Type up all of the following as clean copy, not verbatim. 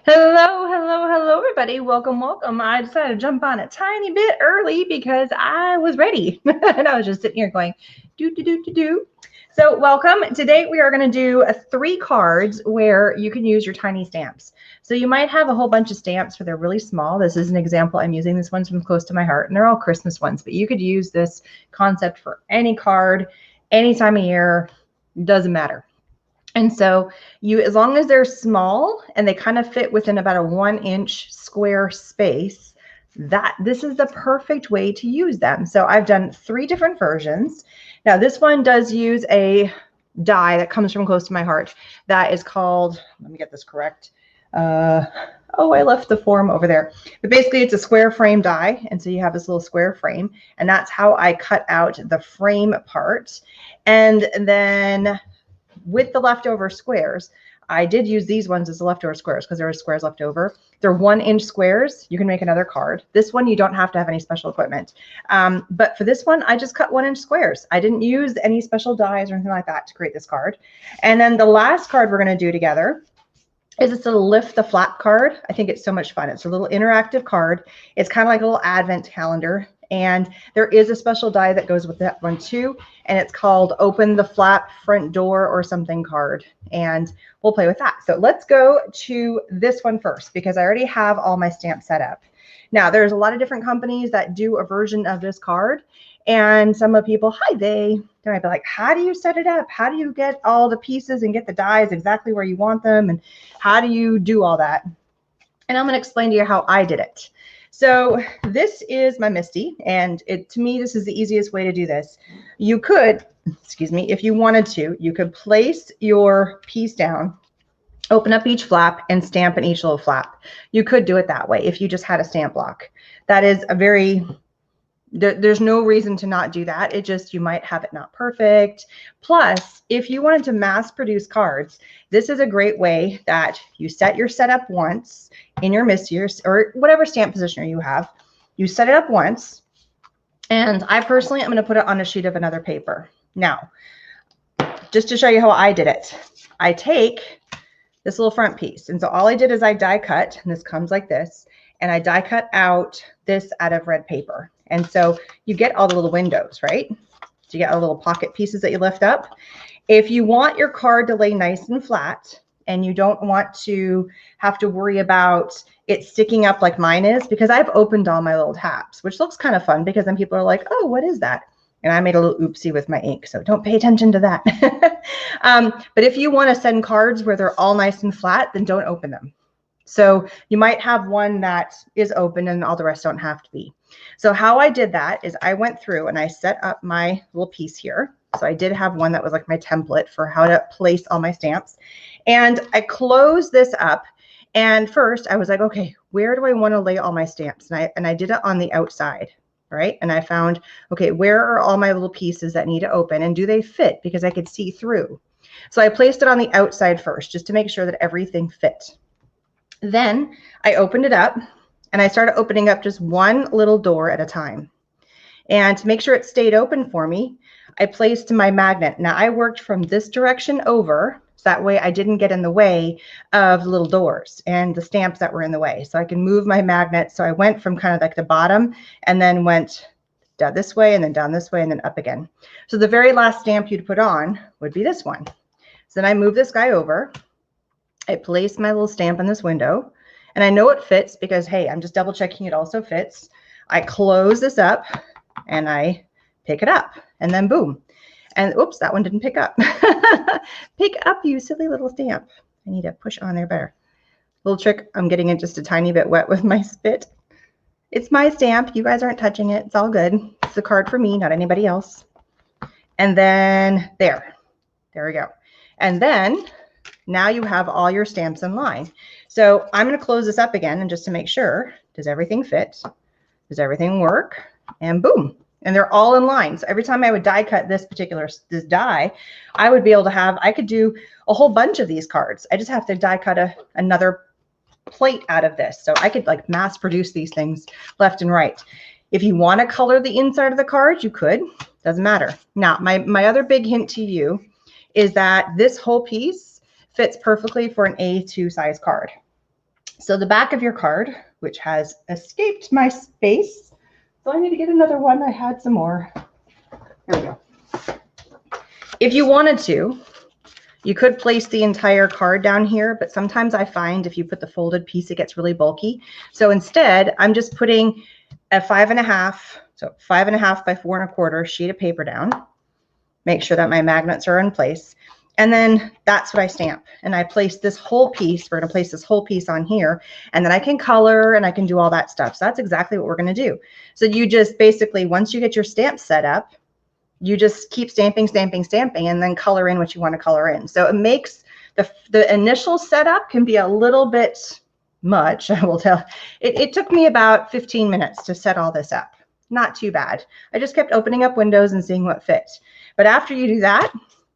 Hello, hello, hello, everybody. Welcome, welcome. I decided to jump on a tiny bit early because I was ready. And I was just sitting here going, do. So welcome. Today we are going to do 3 cards where you can use your tiny stamps. So you might have a whole bunch of stamps where they're really small. This is an example I'm using. This one's from Close to My Heart, and they're all Christmas ones. But you could use this concept for any card, any time of year. Doesn't matter. And so as long as they're small and they kind of fit within about a 1-inch square space, this is the perfect way to use them. So I've done 3 different versions. Now this one does use a die that comes from Close to My Heart that is called, let me get this correct. Oh, I left the form over there. But basically it's a square frame die. And so you have this little square frame, and that's how I cut out the frame part. And then with the leftover squares, I did use these ones as the leftover squares because there were squares left over. They're 1-inch squares. You can make another card. This one, you don't have to have any special equipment. But for this one, I just cut 1-inch squares. I didn't use any special dies or anything like that to create this card. And then the last card we're going to do together is this little lift the flap card. I think it's so much fun. It's a little interactive card. It's kind of like a little advent calendar. And there is a special die that goes with that one too. And it's called Open the Flap Front Door or something card. And we'll play with that. So let's go to this one first because I already have all my stamps set up. Now there's a lot of different companies that do a version of this card. And some of people, they might be like, how do you set it up? How do you get all the pieces and get the dies exactly where you want them? And how do you do all that? And I'm going to explain to you how I did it. So this is my Misty, and to me, this is the easiest way to do this. You could, if you wanted to, you could place your piece down, open up each flap, and stamp in each little flap. You could do it that way if you just had a stamp block. That is there's no reason to not do that. It just, you might have it not perfect. Plus, if you wanted to mass produce cards, this is a great way that you set your setup once in your Misty or whatever stamp positioner you have. You set it up once, and I personally am going to put it on a sheet of another paper. Now, just to show you how I did it, I take this little front piece, and so all I did is I die cut, and this comes like this, and I die cut out this out of red paper. And so you get all the little windows, right? So you get all the little pocket pieces that you lift up. If you want your card to lay nice and flat and you don't want to have to worry about it sticking up like mine is, because I've opened all my little tabs, which looks kind of fun because then people are like, oh, what is that? And I made a little oopsie with my ink, so don't pay attention to that. But if you want to send cards where they're all nice and flat, then don't open them. So you might have one that is open and all the rest don't have to be. So how I did that is I went through and I set up my little piece here. So I did have one that was like my template for how to place all my stamps. And I closed this up. And first I was like, okay, where do I want to lay all my stamps? And I did it on the outside, right? And I found, okay, where are all my little pieces that need to open and do they fit? Because I could see through. So I placed it on the outside first, just to make sure that everything fit. Then I opened it up and I started opening up just one little door at a time. And to make sure it stayed open for me, I placed my magnet. Now I worked from this direction over, so that way I didn't get in the way of the little doors and the stamps that were in the way. So I can move my magnet. So I went from kind of like the bottom and then went down this way and then down this way and then up again. So the very last stamp you'd put on would be this one. So then I move this guy over. I place my little stamp in this window and I know it fits because, hey, I'm just double checking it also fits. I close this up and I pick it up and then boom. And oops, that one didn't pick up. Pick up, you silly little stamp. I need to push on there better. Little trick, I'm getting it just a tiny bit wet with my spit. It's my stamp. You guys aren't touching it. It's all good. It's a card for me, not anybody else. And then there we go. And then now you have all your stamps in line. So I'm going to close this up again and just to make sure, does everything fit? Does everything work? And boom. And they're all in line. So every time I would die cut this die, I would be able to have, I could do a whole bunch of these cards. I just have to die cut another plate out of this. So I could like mass produce these things left and right. If you want to color the inside of the card, you could. Doesn't matter. Now, my other big hint to you is that this whole piece fits perfectly for an A2 size card. So the back of your card, which has escaped my space. So I need to get another one. I had some more. Here we go. If you wanted to, you could place the entire card down here, but sometimes I find if you put the folded piece, it gets really bulky. So instead, I'm just putting a 5.5, so 5.5 by 4.25 sheet of paper down. Make sure that my magnets are in place. And then that's what I stamp. And I place this whole piece, we're gonna place this whole piece on here, and then I can color and I can do all that stuff. So that's exactly what we're gonna do. So you just basically, once you get your stamp set up, you just keep stamping, stamping, stamping, and then color in what you wanna color in. So it makes the initial setup can be a little bit much, I will tell. It took me about 15 minutes to set all this up. Not too bad. I just kept opening up windows and seeing what fit. But after you do that,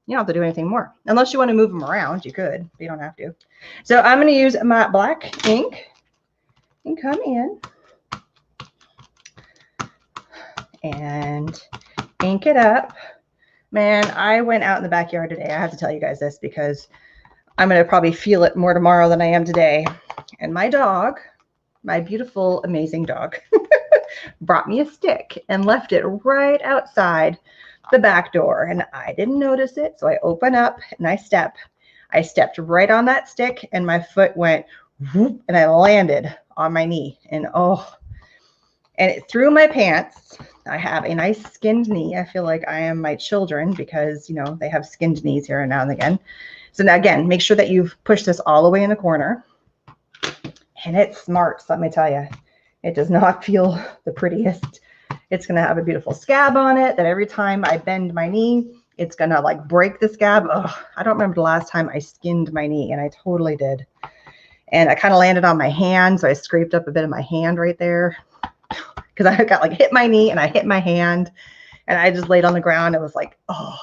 you don't have to do anything more. Unless you want to move them around, you could, but you don't have to. So I'm going to use my black ink and come in and ink it up. Man, I went out in the backyard today. I have to tell you guys this because I'm going to probably feel it more tomorrow than I am today. And my dog, my beautiful, amazing dog, brought me a stick and left it right outside the back door, and I didn't notice it. So I open up and I stepped right on that stick, and my foot went whoop, and I landed on my knee, and and it threw my pants. I have a nice skinned knee. I feel like I am my children because, you know, they have skinned knees here and now and again. So now again, make sure that you've pushed this all the way in the corner, and it smarts, let me tell you. It does not feel the prettiest. It's going to have a beautiful scab on it that every time I bend my knee, it's going to like break the scab. Ugh, I don't remember the last time I skinned my knee, and I totally did. And I kind of landed on my hand, so I scraped up a bit of my hand right there because I got like hit my knee and I hit my hand, and I just laid on the ground. It was like, oh,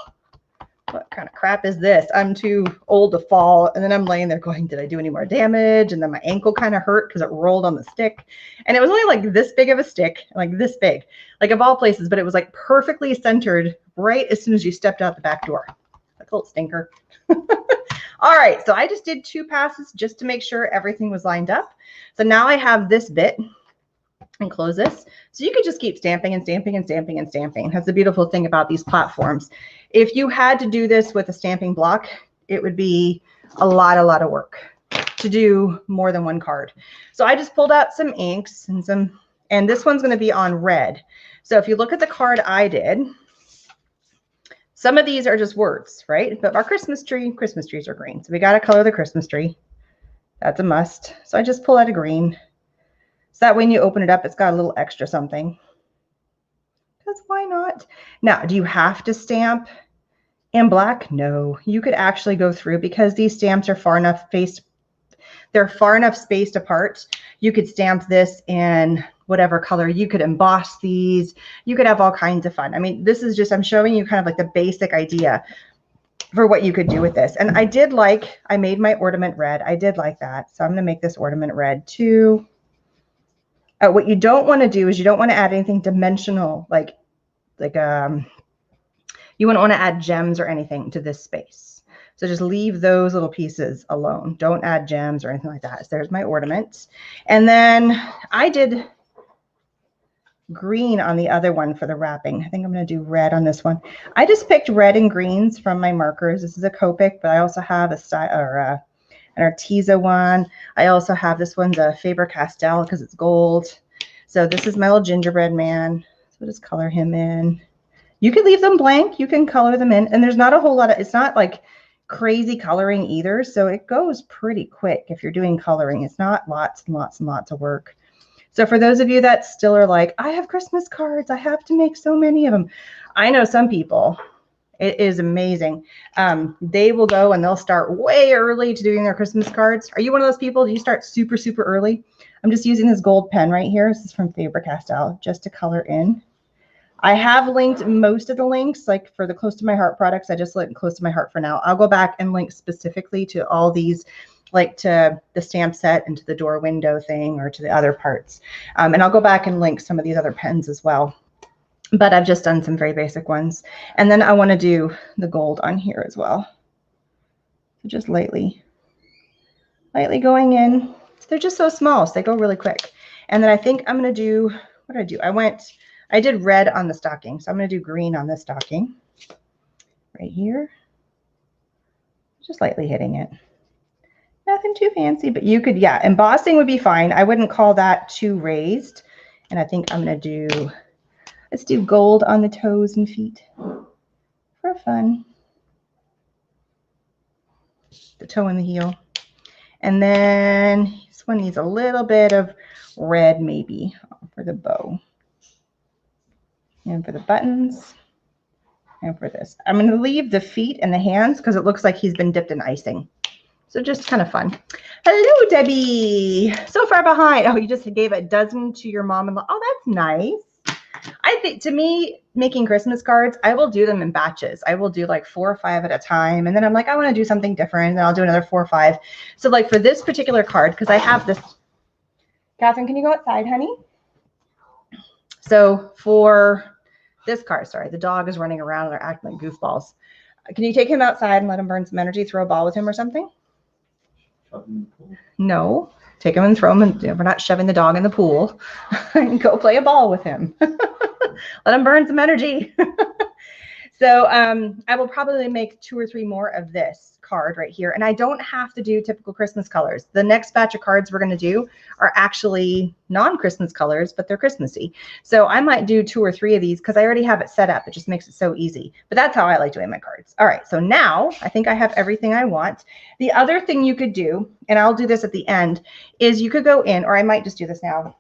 what kind of crap is this? I'm too old to fall. And then I'm laying there going, did I do any more damage? And then my ankle kind of hurt because it rolled on the stick. And it was only like this big of a stick, like this big, like of all places, but it was like perfectly centered right as soon as you stepped out the back door. Like a little stinker. All right, so I just did 2 passes just to make sure everything was lined up. So now I have this bit and close this. So you could just keep stamping and stamping and stamping and stamping. That's the beautiful thing about these platforms. If you had to do this with a stamping block, it would be a lot of work to do more than one card. So I just pulled out some inks and this one's going to be on red. So if you look at the card I did, some of these are just words, right? But our Christmas trees are green. So we got to color the Christmas tree. That's a must. So I just pull out a green. So that when you open it up, it's got a little extra something. Because why not? Now, do you have to stamp in black? No, you could actually go through because these stamps are far enough spaced. They're far enough spaced apart. You could stamp this in whatever color. You could emboss these. You could have all kinds of fun. I mean, this is just, I'm showing you kind of like the basic idea for what you could do with this. And I made my ornament red. I did like that. So I'm going to make this ornament red too. What you don't want to do is you don't want to add anything dimensional, you wouldn't want to add gems or anything to this space. So just leave those little pieces alone. Don't add gems or anything like that. So there's my ornament. And then I did green on the other one for the wrapping. I think I'm going to do red on this one. I just picked red and greens from my markers. This is a Copic, but I also have an Arteza one. I also have this one's a Faber-Castell because it's gold. So this is my little gingerbread man. So just color him in. You can leave them blank. You can color them in. And there's not a whole lot of, it's not like crazy coloring either. So it goes pretty quick if you're doing coloring. It's not lots and lots and lots of work. So for those of you that still are like, I have Christmas cards, I have to make so many of them. I know some people, it is amazing. They will go and they'll start way early to doing their Christmas cards. Are you one of those people? Do you start super, super early? I'm just using this gold pen right here. This is from Faber-Castell just to color in. I have linked most of the links, like for the Close to My Heart products. I just linked Close to My Heart for now. I'll go back and link specifically to all these, like to the stamp set and to the door window thing or to the other parts. And I'll go back and link some of these other pens as well. But I've just done some very basic ones. And then I want to do the gold on here as well. So just lightly going in. So they're just so small, so they go really quick. And then I think I'm going to do, what did I do? I did red on the stocking, so I'm going to do green on this stocking right here. Just lightly hitting it. Nothing too fancy, but you could, yeah, embossing would be fine. I wouldn't call that too raised. And I think I'm going to do, let's do gold on the toes and feet for fun. The toe and the heel. And then this one needs a little bit of red maybe for the bow. And for the buttons. And for this. I'm going to leave the feet and the hands because it looks like he's been dipped in icing. So just kind of fun. Hello, Debbie. So far behind. Oh, you just gave a dozen to your mom-in-law. Oh, that's nice. I think, to me, making Christmas cards, I will do them in batches. I will do like 4 or 5 at a time. And then I'm like, I want to do something different. And then I'll do another 4 or 5. So like for this particular card, because I have this. Catherine, can you go outside, honey? So for this card, sorry, the dog is running around and they're acting like goofballs. Can you take him outside and let him burn some energy, throw a ball with him or something? No, take him and throw him, and we're not shoving the dog in the pool. Go play a ball with him. Let him burn some energy. So I will probably make 2 or 3 more of this card right here. And I don't have to do typical Christmas colors. The next batch of cards we're going to do are actually non-Christmas colors, but they're Christmassy. So I might do 2 or 3 of these because I already have it set up. It just makes it so easy. But that's how I like doing my cards. All right, so now I think I have everything I want. The other thing you could do, and I'll do this at the end, is you could go in, or I might just do this now.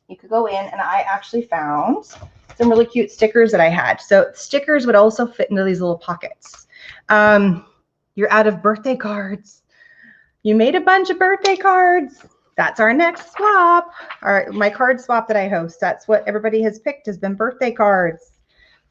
You could go in, and I actually found some really cute stickers that I had. So stickers would also fit into these little pockets. You're out of birthday cards. You made a bunch of birthday cards. That's our next swap. All right, my card swap that I host. That's what everybody has picked, has been birthday cards.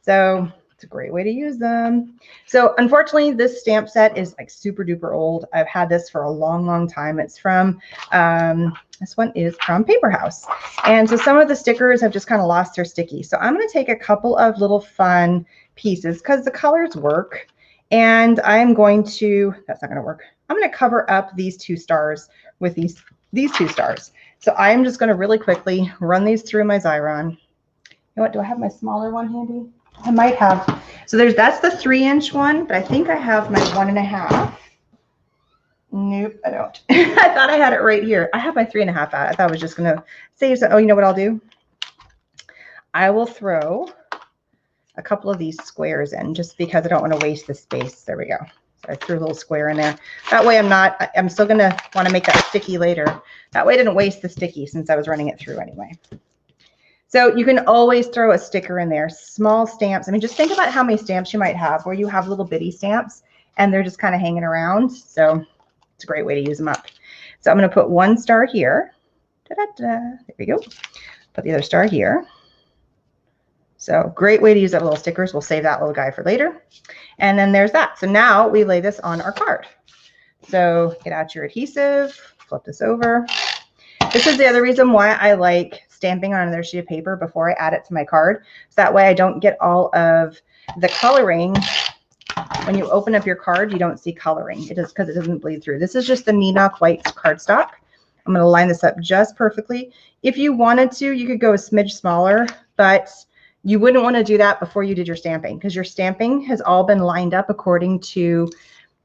So it's a great way to use them. So unfortunately, this stamp set is like super duper old. I've had this for a long, long time. It's from, this one is from Paper House. And so some of the stickers have just kind of lost their sticky. So I'm going to take a couple of little fun pieces because the colors work. And I'm going to, that's not going to work. I'm going to cover up these 2 stars with these 2 stars. So I'm just going to really quickly run these through my Xyron. You know what? Do I have my smaller one handy? I might have. So that's the 3-inch one, but I think I have my 1.5. Nope, I don't. I thought I had it right here. I have my 3.5 out. I thought I was just going to save some. Oh, you know what I'll do? I will throw a couple of these squares in just because I don't want to waste the space. There we go. So I threw a little square in there. That way I'm still going to want to make that sticky later. That way I didn't waste the sticky since I was running it through anyway. So you can always throw a sticker in there. Small stamps. I mean, just think about how many stamps you might have where you have little bitty stamps and they're just kind of hanging around. So it's a great way to use them up. So I'm going to put 1 star here. There we go. Put the other star here. So great way to use that little stickers. We'll save that little guy for later. And then there's that. So now we lay this on our card. So get out your adhesive, flip this over. This is the other reason why I like stamping on another sheet of paper before I add it to my card. So that way I don't get all of the coloring. When you open up your card, you don't see coloring. It is because it doesn't bleed through. This is just the Nenoch White cardstock. I'm going to line this up just perfectly. If you wanted to, you could go a smidge smaller, but you wouldn't want to do that before you did your stamping because your stamping has all been lined up according to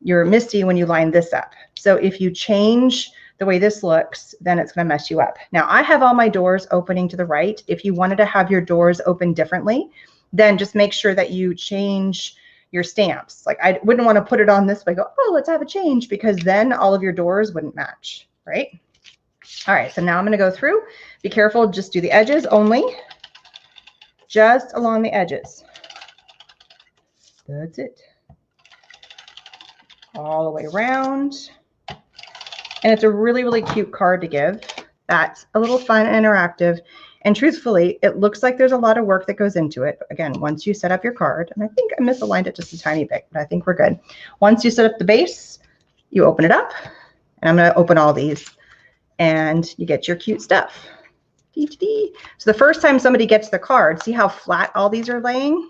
your MISTI when you line this up. So if you change the way this looks, then it's going to mess you up. Now I have all my doors opening to the right. If you wanted to have your doors open differently, then just make sure that you change your stamps. Like I wouldn't want to put it on this way, go, oh, let's have a change, because then all of your doors wouldn't match, right? All right, so now I'm going to go through. Be careful, just do the edges only. Just along the edges. That's it. All the way around. And it's a really, really cute card to give. That's a little fun and interactive. And truthfully, it looks like there's a lot of work that goes into it. But again, once you set up your card, and I think I misaligned it just a tiny bit, but I think we're good. Once you set up the base, you open it up. And I'm going to open all these. And you get your cute stuff. So the first time somebody gets the card, see how flat all these are laying?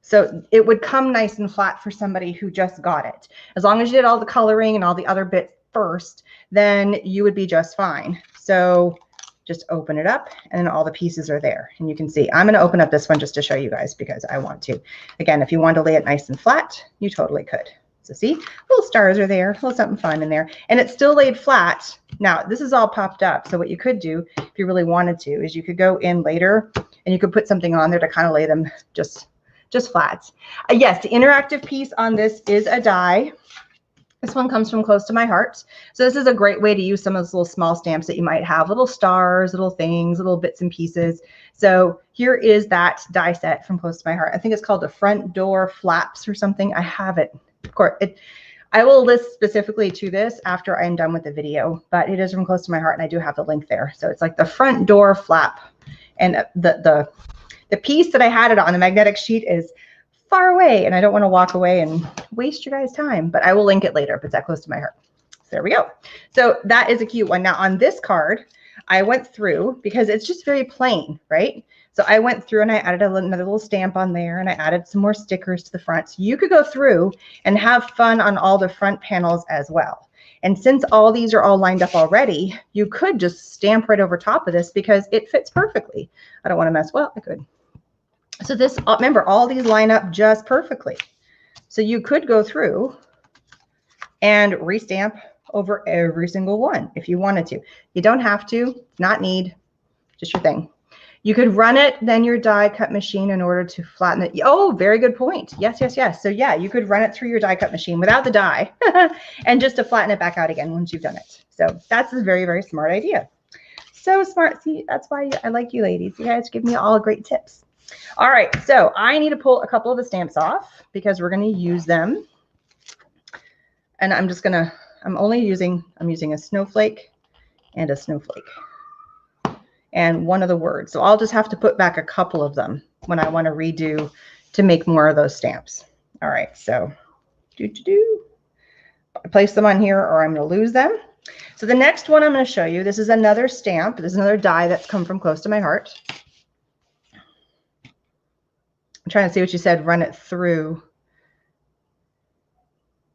So it would come nice and flat for somebody who just got it. As long as you did all the coloring and all the other bits first, then you would be just fine. So just open it up and all the pieces are there. And you can see, I'm going to open up this one just to show you guys because I want to. Again, if you want to lay it nice and flat, you totally could. So see, little stars are there, a little something fun in there. And it's still laid flat. Now, this is all popped up. So what you could do, if you really wanted to, is you could go in later and you could put something on there to kind of lay them just flat. Yes, the interactive piece on this is a die. This one comes from Close to My Heart. So this is a great way to use some of those little small stamps that you might have, little stars, little things, little bits and pieces. So here is that die set from Close to My Heart. I think it's called the Front Door Flaps or something. I have it. Of course, I will list specifically to this after I'm done with the video, but it is from Close to My Heart and I do have the link there. So it's like the front door flap. And the piece that I had it on, the magnetic sheet, is far away and I don't want to walk away and waste your guys' time, but I will link it later if it's that close to my heart. So there we go. So that is a cute one. Now on this card, I went through because it's just very plain, right? So I went through and I added another little stamp on there and I added some more stickers to the front. So you could go through and have fun on all the front panels as well. And since all these are all lined up already, you could just stamp right over top of this because it fits perfectly. I don't want to mess, well, I could. So this, remember, all these line up just perfectly. So you could go through and restamp over every single one if you wanted to. You don't have to, not need, just your thing. You could run it, then your die cut machine in order to flatten it. Oh, very good point. Yes, yes, yes. So yeah, you could run it through your die cut machine without the die and just to flatten it back out again once you've done it. So that's a very, very smart idea. So smart. See, that's why I like you ladies. You guys give me all great tips. All right, so I need to pull a couple of the stamps off because we're going to use them. And I'm using a snowflake and a snowflake and one of the words. So I'll just have to put back a couple of them when I want to redo to make more of those stamps. All right, so I place them on here or I'm going to lose them. So the next one I'm going to show you, this is another stamp. This is another die that's come from Close to My Heart. I'm trying to see what you said, run it through.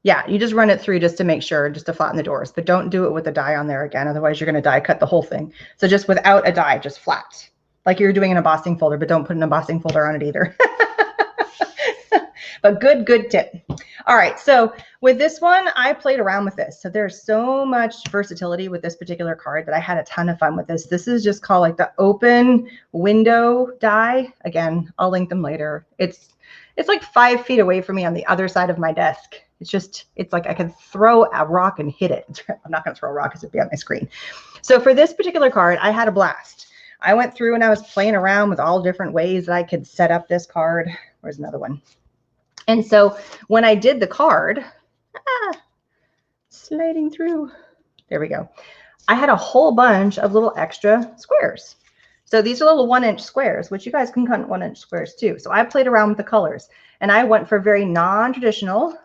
Yeah, you just run it through just to make sure, just to flatten the doors, but don't do it with a die on there again. Otherwise you're going to die cut the whole thing. So just without a die, just flat, like you're doing an embossing folder, but don't put an embossing folder on it either. But good tip. All right, so with this one, I played around with this. So there's so much versatility with this particular card that I had a ton of fun with this. This is just called like the open window die. Again, I'll link them later. It's like 5 feet away from me on the other side of my desk. It's like I can throw a rock and hit it. I'm not going to throw a rock because it'd be on my screen. So for this particular card, I had a blast. I went through and I was playing around with all different ways that I could set up this card. Where's another one? And so when I did the card, sliding through, there we go. I had a whole bunch of little extra squares. So these are little 1-inch squares, which you guys can cut 1-inch squares too. So I played around with the colors and I went for very non-traditional.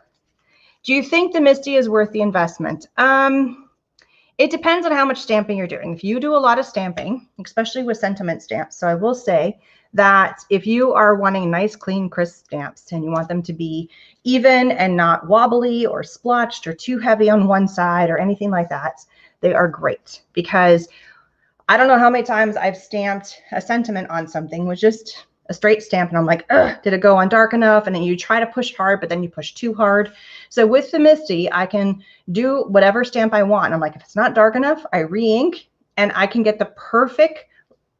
Do you think the Misty is worth the investment? It depends on how much stamping you're doing. If you do a lot of stamping, especially with sentiment stamps, so I will say that if you are wanting nice, clean, crisp stamps and you want them to be even and not wobbly or splotched or too heavy on one side or anything like that, they are great because I don't know how many times I've stamped a sentiment on something with just a straight stamp and I'm like, ugh, did it go on dark enough? And then you try to push hard, but then you push too hard. So with the Misty, I can do whatever stamp I want. I'm like, if it's not dark enough, I re-ink and I can get the perfect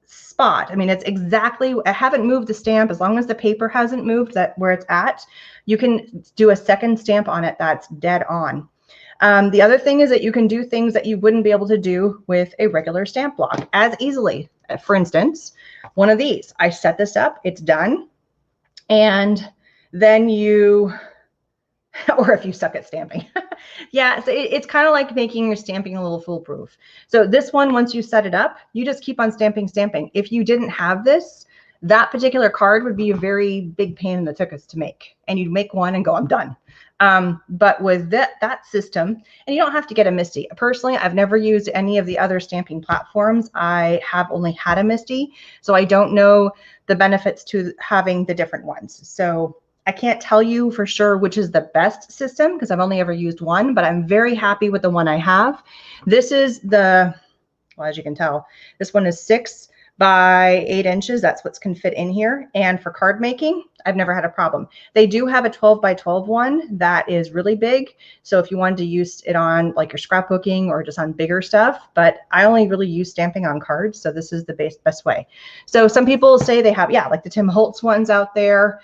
spot. I mean, it's exactly, I haven't moved the stamp. As long as the paper hasn't moved that where it's at, you can do a second stamp on it that's dead on. The other thing is that you can do things that you wouldn't be able to do with a regular stamp block as easily. For instance, one of these, I set this up, it's done. And then you, or if you suck at stamping. Yeah, so it's kind of like making your stamping a little foolproof. So this one, once you set it up, you just keep on stamping. If you didn't have this, that particular card would be a very big pain in the tuchus to make. And you'd make one and go, I'm done. But with that system, and you don't have to get a Misty. Personally, I've never used any of the other stamping platforms. I have only had a Misty, so I don't know the benefits to having the different ones. So I can't tell you for sure which is the best system because I've only ever used one, but I'm very happy with the one I have. This is the, well, as you can tell, this one is 6 by 8 inches. That's what can fit in here. And for card making, I've never had a problem. They do have a 12 by 12 one that is really big. So if you wanted to use it on like your scrapbooking or just on bigger stuff, but I only really use stamping on cards. So this is the best way. So some people say they have, yeah, like the Tim Holtz ones out there.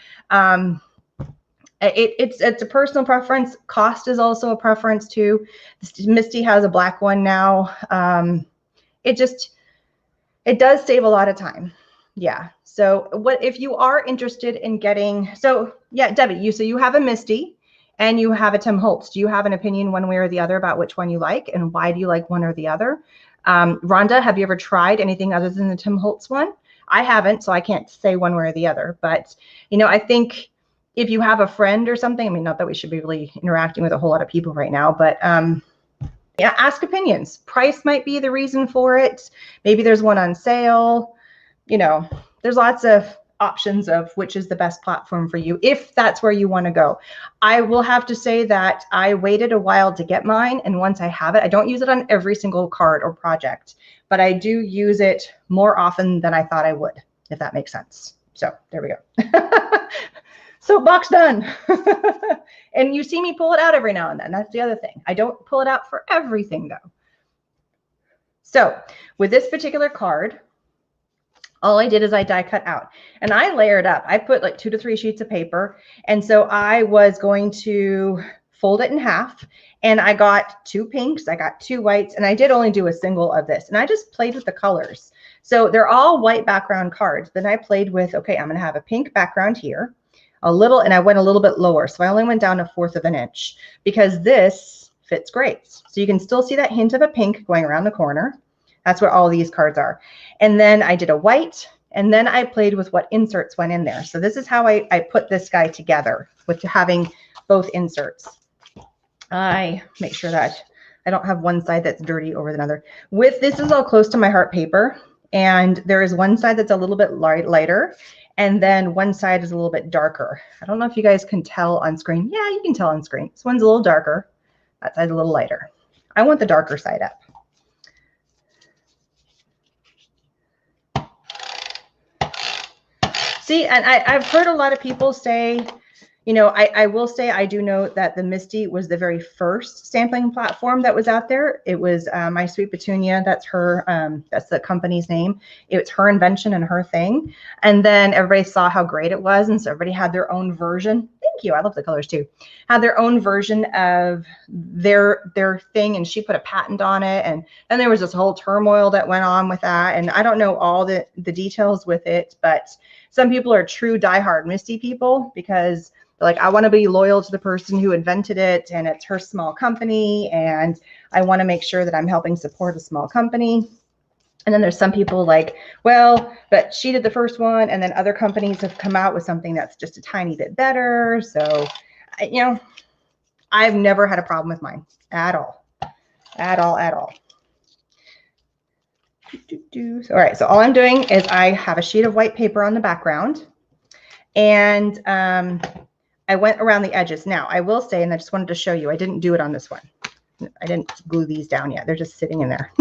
It's a personal preference. Cost is also a preference too. Misty has a black one now. It does save a lot of time. Yeah. So what if you are interested in getting, so yeah, Debbie, so you have a Misty and you have a Tim Holtz. Do you have an opinion one way or the other about which one you like and why do you like one or the other? Rhonda, have you ever tried anything other than the Tim Holtz one? I haven't, so I can't say one way or the other, but you know, I think if you have a friend or something, I mean, not that we should be really interacting with a whole lot of people right now, but yeah, ask opinions. Price might be the reason for it. Maybe there's one on sale. You know, there's lots of options of which is the best platform for you if that's where you want to go. I will have to say that I waited a while to get mine, and once I have it, I don't use it on every single card or project, but I do use it more often than I thought I would, if that makes sense. So there we go. Soapbox done. And you see me pull it out every now and then. That's the other thing. I don't pull it out for everything though. So with this particular card, all I did is I die cut out and I layered up. I put like 2 to 3 sheets of paper. And so I was going to fold it in half and I got 2 pinks, I got 2 whites, and I did only do a single of this. And I just played with the colors. So they're all white background cards. Then I played with, okay, I'm going to have a pink background here. A little, and I went a little bit lower. So I only went down 1/4 of an inch because this fits great. So you can still see that hint of a pink going around the corner. That's where all these cards are. And then I did a white, and then I played with what inserts went in there. So this is how I put this guy together with having both inserts. I make sure that I don't have one side that's dirty over another. With this is all close to my heart paper, and there is one side that's a little bit lighter. And then one side is a little bit darker. I don't know if you guys can tell on screen. Yeah, you can tell on screen. This one's a little darker. That side's a little lighter. I want the darker side up. See, and I've heard a lot of people say, you know, I will say I do know that the Misty was the very first sampling platform that was out there. It was My Sweet Petunia. That's her. That's the company's name. It's her invention and her thing. And then everybody saw how great it was, and so everybody had their own version. Thank you. I love the colors too. Had their own version of their thing, and she put a patent on it. And then there was this whole turmoil that went on with that. And I don't know all the details with it, but some people are true diehard Misty people because like, I want to be loyal to the person who invented it, and it's her small company, and I want to make sure that I'm helping support a small company. And then there's some people like, well, but she did the first one, and then other companies have come out with something that's just a tiny bit better. So, you know, I've never had a problem with mine at all, at all, at all. So, all right, so all I'm doing is I have a sheet of white paper on the background, and I went around the edges. Now, I will say, and I just wanted to show you, I didn't do it on this one. I didn't glue these down yet. They're just sitting in there.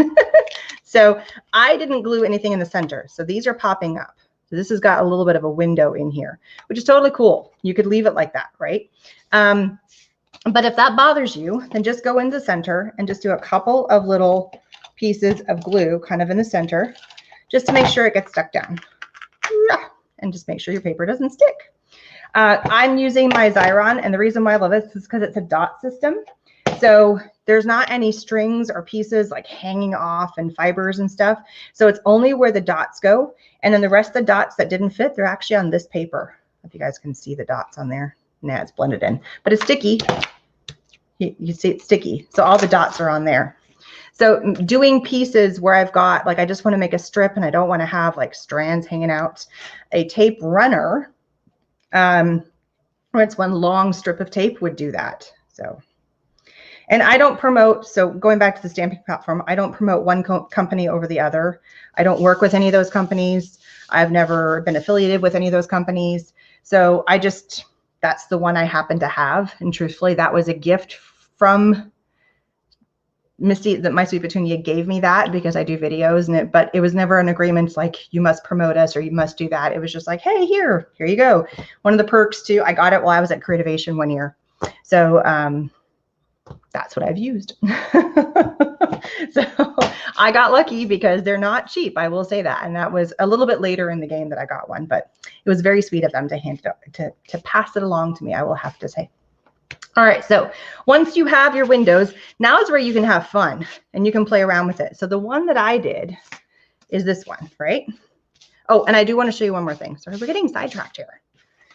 So I didn't glue anything in the center. So these are popping up. So this has got a little bit of a window in here, which is totally cool. You could leave it like that, right? But if that bothers you, then just go in the center and just do a couple of little pieces of glue kind of in the center, just to make sure it gets stuck down. And just make sure your paper doesn't stick. I'm using my Xyron, and the reason why I love this is because it's a dot system. So there's not any strings or pieces like hanging off and fibers and stuff. So it's only where the dots go. And then the rest of the dots that didn't fit, they're actually on this paper. If you guys can see the dots on there. Nah, it's blended in, but it's sticky. You see it's sticky. So all the dots are on there. So doing pieces where I've got, like, I just want to make a strip and I don't want to have like strands hanging out. A tape runner, or it's one long strip of tape, would do that. So, and I don't promote, so going back to the stamping platform, I don't promote one company over the other. I don't work with any of those companies. I've never been affiliated with any of those companies. So I just, that's the one I happen to have. And truthfully, that was a gift from Misty, that My Sweet Petunia gave me that because I do videos, and but it was never an agreement like you must promote us or you must do that. It was just like, hey, here you go. One of the perks too, I got it while I was at Creativation one year. So that's what I've used. So I got lucky because they're not cheap. I will say that. And that was a little bit later in the game that I got one, but it was very sweet of them to hand it to pass it along to me, I will have to say. All right, so once you have your windows, now is where you can have fun and you can play around with it. So the one that I did is this one, right? Oh, and I do want to show you one more thing. Sorry, we're getting sidetracked here.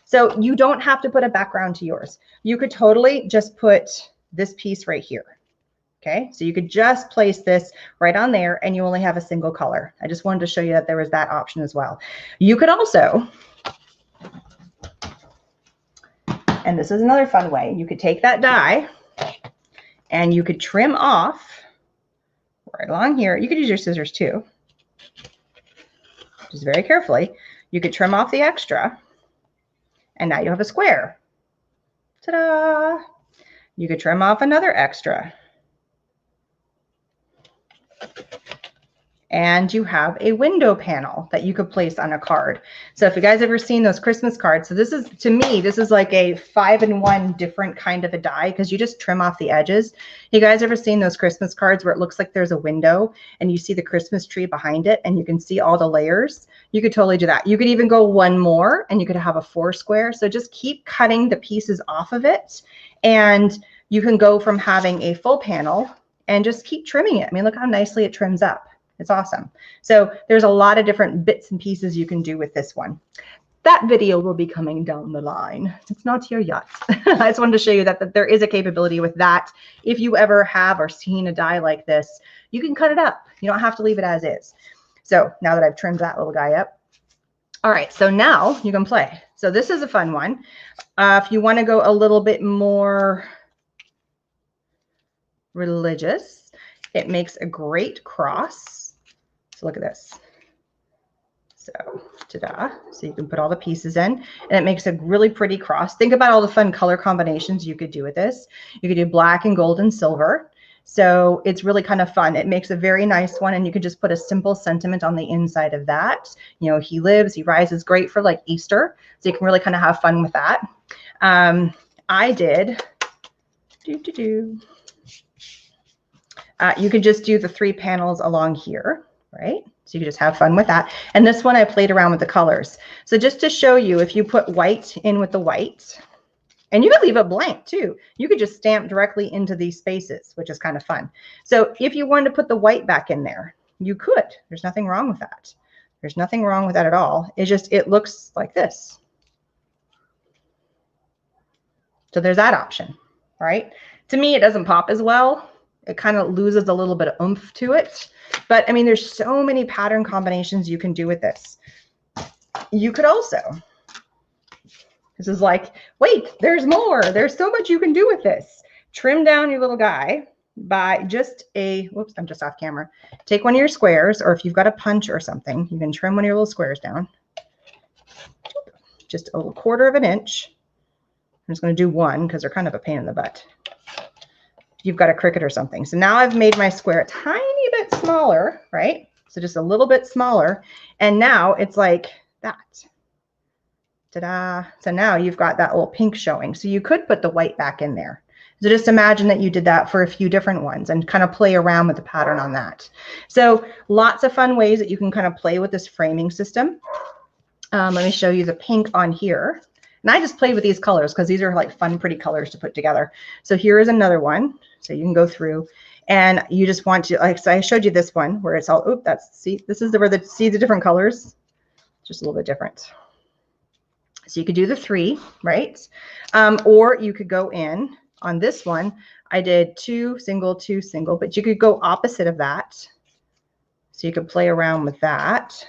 So you don't have to put a background to yours. You could totally just put this piece right here. Okay, so you could just place this right on there and you only have a single color. I just wanted to show you that there was that option as well. You could also, and this is another fun way, you could take that die and you could trim off right along here. You could use your scissors too, just very carefully. You could trim off the extra and now you have a square. Ta-da! You could trim off another extra. And you have a window panel that you could place on a card. So if you guys ever seen those Christmas cards, so this is, to me, this is like a 5-in-1 different kind of a die because you just trim off the edges. You guys ever seen those Christmas cards where it looks like there's a window and you see the Christmas tree behind it and you can see all the layers? You could totally do that. You could even go one more and you could have a 4 square. So just keep cutting the pieces off of it and you can go from having a full panel and just keep trimming it. I mean, look how nicely it trims up. It's awesome. So there's a lot of different bits and pieces you can do with this one. That video will be coming down the line. It's not here yet. I just wanted to show you that there is a capability with that. If you ever have or seen a die like this, you can cut it up. You don't have to leave it as is. So now that I've trimmed that little guy up. All right, so now you can play. So this is a fun one. If you want to go a little bit more religious, it makes a great cross. So look at this. So ta-da. So you can put all the pieces in and it makes a really pretty cross. Think about all the fun color combinations you could do with this. You could do black and gold and silver. So it's really kind of fun. It makes a very nice one and you could just put a simple sentiment on the inside of that. You know, he lives, he rises, great for like Easter. So you can really kind of have fun with that. I did, you could just do the 3 panels along here. Right? So you can just have fun with that. And this one I played around with the colors. So just to show you, if you put white in with the white, and you could leave it blank too. You could just stamp directly into these spaces, which is kind of fun. So if you wanted to put the white back in there, you could. There's nothing wrong with that. There's nothing wrong with that at all. It's just, it looks like this. So there's that option, right? To me, it doesn't pop as well. It kind of loses a little bit of oomph to it. But I mean, there's so many pattern combinations you can do with this. You could also, this is like, wait, there's more. There's so much you can do with this. Trim down your little guy by just a, whoops, I'm just off camera. Take one of your squares, or if you've got a punch or something, you can trim one of your little squares down. Just a 1/4 of an inch. I'm just going to do one because they're kind of a pain in the butt. You've got a Cricut or something. So now I've made my square a tiny bit smaller, right? So just a little bit smaller. And now it's like that. Ta-da. So now you've got that little pink showing. So you could put the white back in there. So just imagine that you did that for a few different ones and kind of play around with the pattern on that. So lots of fun ways that you can kind of play with this framing system. Let me show you the pink on here. And I just played with these colors because these are like fun, pretty colors to put together. So here is another one. So you can go through and you just want to, like, so I showed you this one where it's all, oop, that's, see, this is where the, see the different colors, just a little bit different. So you could do the 3, right? Or you could go in on this one. I did 2 single, 2 single, but you could go opposite of that. So you could play around with that.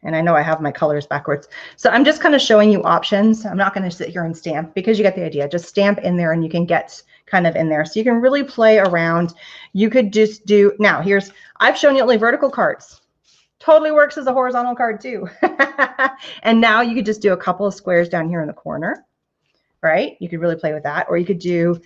And I know I have my colors backwards. So I'm just kind of showing you options. I'm not going to sit here and stamp because you get the idea. Just stamp in there and you can get kind of in there. So you can really play around. You could just do, now here's, I've shown you only vertical cards. Totally works as a horizontal card too. And now you could just do a couple of squares down here in the corner, right? You could really play with that. Or you could do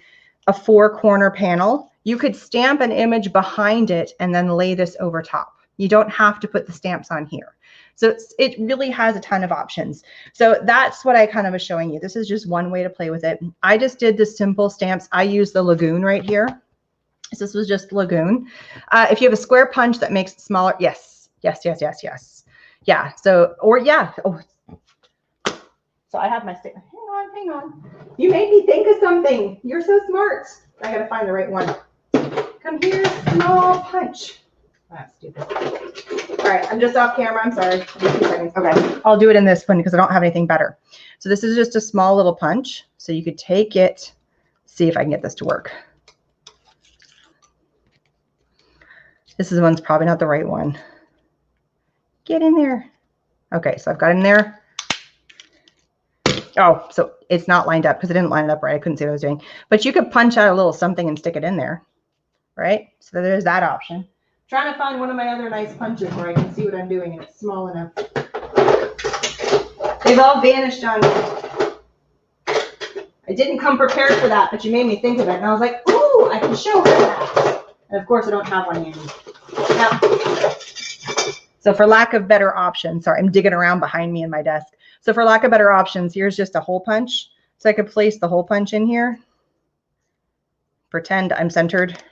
a 4-corner panel. You could stamp an image behind it and then lay this over top. You don't have to put the stamps on here. So it really has a ton of options. So that's what I kind of was showing you. This is just one way to play with it. I just did the simple stamps. I used the Lagoon right here. So this was just Lagoon. If you have a square punch that makes it smaller, yes. Yeah, so, or yeah. Oh. So I have my stick. Hang on. You made me think of something. You're so smart. I gotta find the right one. Come here, small punch. That's stupid. All right, I'm just off camera. I'm sorry. 2 seconds. Okay, I'll do it in this one because I don't have anything better. So this is just a small little punch. So you could take it, see if I can get this to work. This is one's probably not the right one. Get in there. Okay, so I've got in there. Oh, so it's not lined up because I didn't line it up right. I couldn't see what I was doing. But you could punch out a little something and stick it in there, right? So there's that option. I'm trying to find one of my other nice punches where I can see what I'm doing and it's small enough. They've all vanished on me. I didn't come prepared for that, but you made me think of it. And I was like, ooh, I can show her that. And of course, I don't have one handy. Now, so for lack of better options, sorry, I'm digging around behind me in my desk. So for lack of better options, here's just a hole punch. So I could place the hole punch in here. Pretend I'm centered.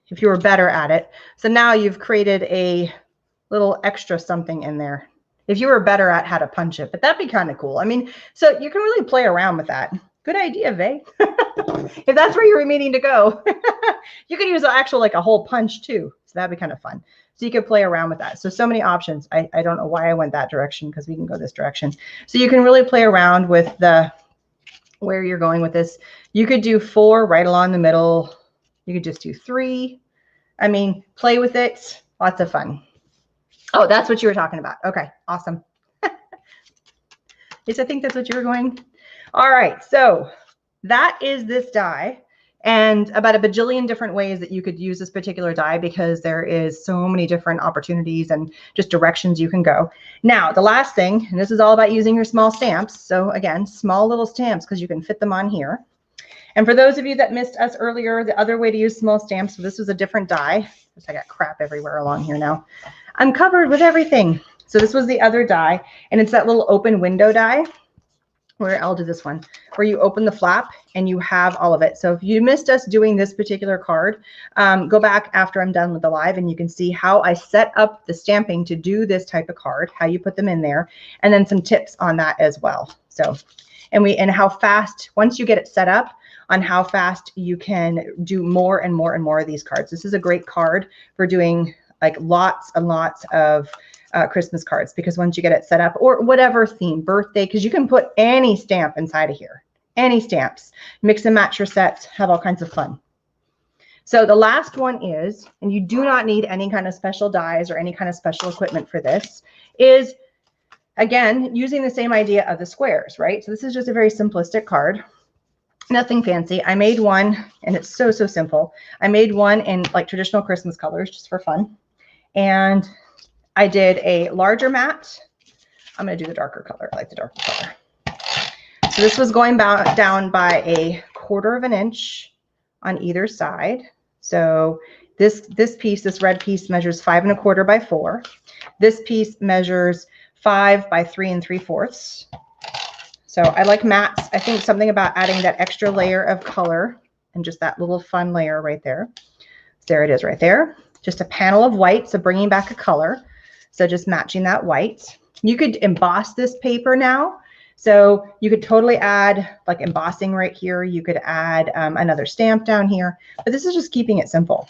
If you were better at it. So now you've created a little extra something in there. If you were better at how to punch it, but that'd be kind of cool. I mean, so you can really play around with that. Good idea, Vay. If that's where you were meaning to go, you could use actual like a hole punch too. So that'd be kind of fun. So you could play around with that. So many options. I don't know why I went that direction because we can go this direction. So you can really play around with the where you're going with this. You could do 4 right along the middle. You could just do 3. I mean, play with it. Lots of fun. Oh, that's what you were talking about. Okay, awesome. Yes, I think that's what you were going. All right, so that is this die. And about a bajillion different ways that you could use this particular die because there is so many different opportunities and just directions you can go. Now, the last thing, and this is all about using your small stamps. So again, small little stamps because you can fit them on here. And for those of you that missed us earlier, the other way to use small stamps, so this was a different die. I got crap everywhere along here now. I'm covered with everything. So this was the other die, and it's that little open window die. Where I'll do this one, where you open the flap and you have all of it. So if you missed us doing this particular card, go back after I'm done with the live and you can see how I set up the stamping to do this type of card, how you put them in there, and then some tips on that as well. So, and how fast, once you get it set up, on how fast you can do more and more and more of these cards. This is a great card for doing like lots and lots of Christmas cards, because once you get it set up, or whatever theme, birthday, because you can put any stamp inside of here, any stamps, mix and match your sets, have all kinds of fun. So the last one is, and you do not need any kind of special dies or any kind of special equipment for this, is again, using the same idea of the squares, right? So this is just a very simplistic card. Nothing fancy. I made one, and it's so simple. I made one in like traditional Christmas colors just for fun. And I did a larger mat. I'm going to do the darker color. I like the darker color. So this was going down by a 1/4 of an inch on either side. So this piece, this red piece, measures 5 1/4 by 4. This piece measures 5 by 3 3/4. So I like mats. I think something about adding that extra layer of color and just that little fun layer right there. There it is right there. Just a panel of white, so bringing back a color. So just matching that white. You could emboss this paper now. So you could totally add like embossing right here. You could add another stamp down here, but this is just keeping it simple.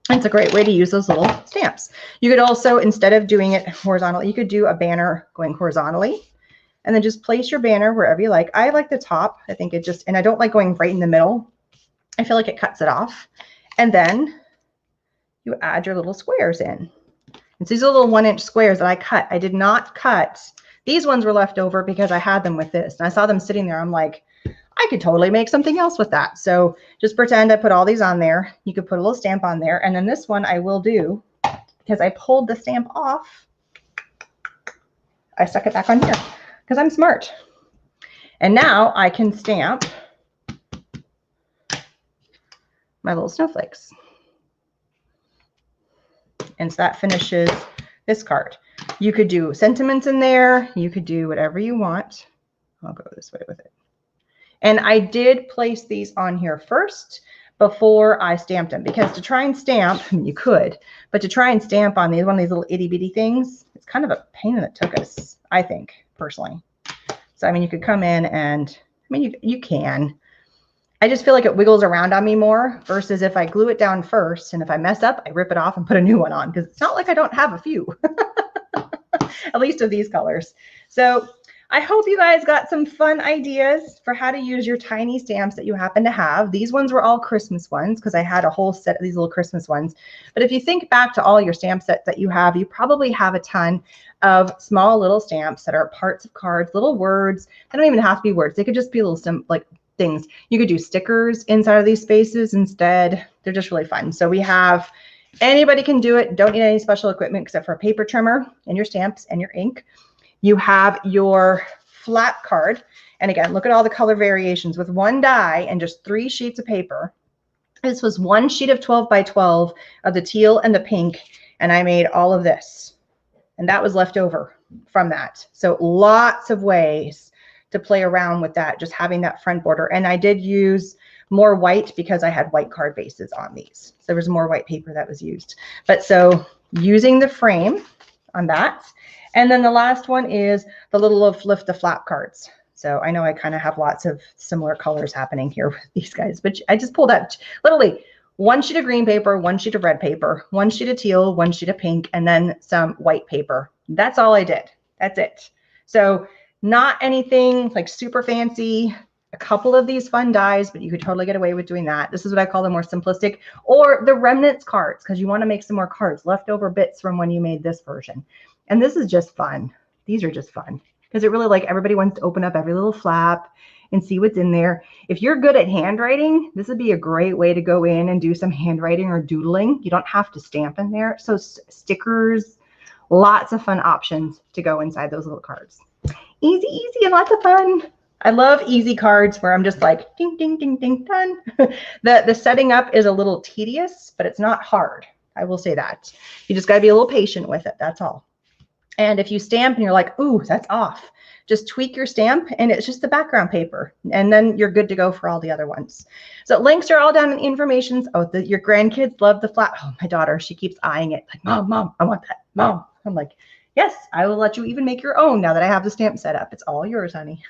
It's a great way to use those little stamps. You could also, instead of doing it horizontally, you could do a banner going horizontally and then just place your banner wherever you like. I like the top. I think it just, and I don't like going right in the middle. I feel like it cuts it off. And then you add your little squares in. And so these are little 1-inch squares that I cut. I did not cut. These ones were left over because I had them with this. And I saw them sitting there. I'm like, I could totally make something else with that. So just pretend I put all these on there. You could put a little stamp on there. And then this one I will do because I pulled the stamp off, I stuck it back on here because I'm smart. And now I can stamp my little snowflakes. And so that finishes this card. You could do sentiments in there. You could do whatever you want. I'll go this way with it. And I did place these on here first before I stamped them, because to try and stamp, I mean, you could, but to try and stamp on these, one of these little itty bitty things, it's kind of a pain in the tuchus, I think, personally. So, I mean, you could come in and, I mean, you can. I just feel like it wiggles around on me more versus if I glue it down first, and if I mess up, I rip it off and put a new one on, because it's not like I don't have a few, at least of these colors. So I hope you guys got some fun ideas for how to use your tiny stamps that you happen to have. These ones were all Christmas ones because I had a whole set of these little Christmas ones. But if you think back to all your stamp sets that you probably have a ton of small little stamps that are parts of cards, little words. They don't even have to be words. They could just be little like things. You could do stickers inside of these spaces instead. They're just really fun. So we have, anybody can do it. Don't need any special equipment except for a paper trimmer and your stamps and your ink. You have your flat card. And again, look at all the color variations with one die and just 3 sheets of paper. This was 1 sheet of 12 by 12 of the teal and the pink. And I made all of this. And that was left over from that. So lots of ways to play around with that, just having that front border. And I did use more white because I had white card bases on these. So there was more white paper that was used. But so using the frame on that. And then the last one is the little lift the flap cards. So I know I kind of have lots of similar colors happening here with these guys, but I just pulled out literally 1 sheet of green paper, 1 sheet of red paper, 1 sheet of teal, 1 sheet of pink, and then some white paper. That's all I did. That's it. So not anything like super fancy. A couple of these fun dies, but you could totally get away with doing that. This is what I call the more simplistic, or the remnants cards, because you want to make some more cards, leftover bits from when you made this version. And this is just fun. These are just fun because it really, like, everybody wants to open up every little flap and see what's in there. If you're good at handwriting, this would be a great way to go in and do some handwriting or doodling. You don't have to stamp in there. So stickers, lots of fun options to go inside those little cards. Easy, easy, and lots of fun. I love easy cards where I'm just like, ding, ding, ding, ding, done. The setting up is a little tedious, but it's not hard. I will say that. You just got to be a little patient with it. That's all. And if you stamp and you're like, ooh, that's off, just tweak your stamp and it's just the background paper. And then you're good to go for all the other ones. So links are all down in the information. Oh, your grandkids love the flat. Oh, my daughter, she keeps eyeing it. Like, Mom, I want that. Mom. I'm like, yes, I will let you even make your own now that I have the stamp set up. It's all yours, honey.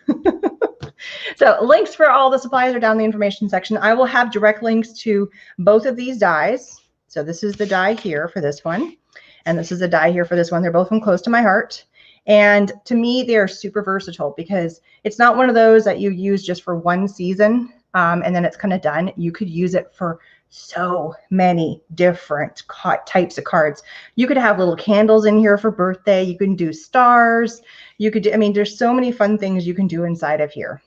So links for all the supplies are down in the information section. I will have direct links to both of these dies. So this is the die here for this one. And this is a die here for this one. They're both from close to my heart. And to me, they're super versatile because it's not one of those that you use just for one season and then it's kind of done. You could use it for so many different types of cards. You could have little candles in here for birthday. You can do stars. You could do, I mean, there's so many fun things you can do inside of here.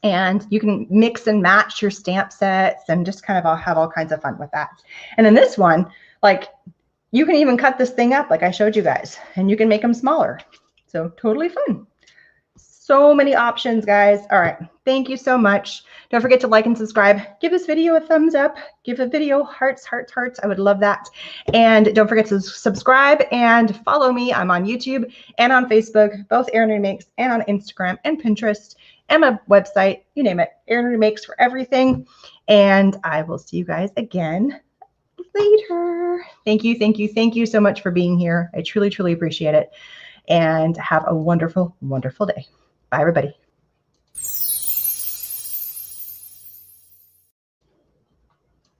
And you can mix and match your stamp sets and just kind of have all kinds of fun with that. And then this one, like, you can even cut this thing up like I showed you guys, and you can make them smaller. So totally fun. So many options, guys. All right. Thank you so much. Don't forget to like and subscribe. Give this video a thumbs up. Give the video hearts, hearts, hearts. I would love that. And don't forget to subscribe and follow me. I'm on YouTube and on Facebook, both Erin Remakes, and on Instagram and Pinterest and my website, you name it, Erin Remakes for everything. And I will see you guys again later. Thank you, thank you, thank you so much for being here. I truly, truly appreciate it. And have a wonderful, wonderful day. Bye, everybody.